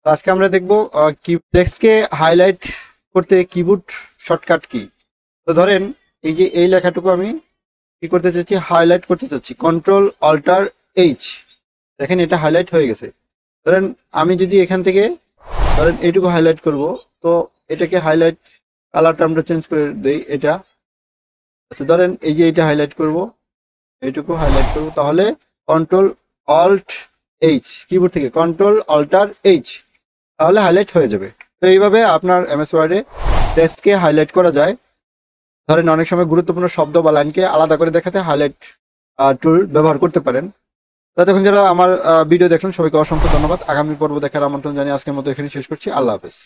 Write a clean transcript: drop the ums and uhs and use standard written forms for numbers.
তো আজকে আমরা দেখবো কি টেক্সটকে হাইলাইট করতে কিবোর্ড শর্টকাট কি। তো ধরেন এই যে এই লেখাটুকু আমি কি করতে চাচ্ছি, হাইলাইট করতে চাচ্ছি, কন্ট্রোল অল্টার এইচ। দেখেন এটা হাইলাইট হয়ে গেছে। ধরেন আমি যদি এখান থেকে ধরেন এইটুকু হাইলাইট করব, তো এটাকে হাইলাইট কালারটা আমরা চেঞ্জ করে দেই এটা। আচ্ছা ধরেন এই যে এটা হাইলাইট করব, এইটুকু হাইলাইট করব, তাহলে কন্ট্রোল অল্ট এইচ, কিবোর্ড থেকে কন্ট্রোল অল্টার এইচ, তাহলে হাইলাইট হয়ে যাবে। তো এইভাবে আপনার এমএস ওয়ার্ডে টেক্সটকে হাইলাইট করা যায়। ধরেন অনেক সময় গুরুত্বপূর্ণ শব্দ বা লাইনকে আলাদা করে দেখাতে হাইলাইট টুল ব্যবহার করতে পারেন। তো তখন যারা আমার ভিডিও দেখলেন সবাইকে অসংখ্য ধন্যবাদ। আগামী পর্ব দেখার আমন্ত্রণ জানিয়ে আজকের মতো এখানে শেষ করছি। আল্লাহ হাফেজ।